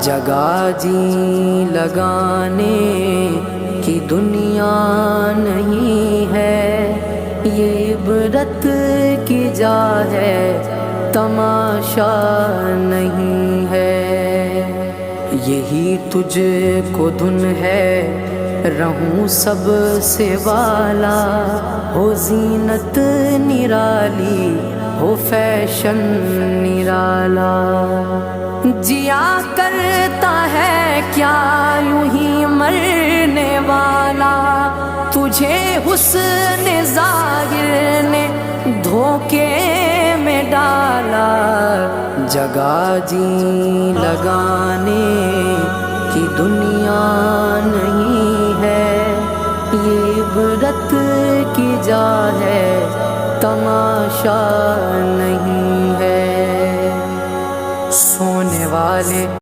جگہ جی لگانے کی دنیا نہیں ہے، یہ عبرت کی جا ہے، تماشا نہیں ہے۔ یہی تجھ کو دھن ہے، رہوں سب سے والا، ہو زینت نرالی، ہو فیشن نرالا۔ جیا کرتا ہے کیا یوں ہی مرنے والا، تجھے حسن ظاہر نے دھوکے میں ڈالا۔ جگہ جی لگانے کی دنیا نہیں ہے، یہ عبرت کی جا ہے، تماشا نہیں ہے۔ سونے والے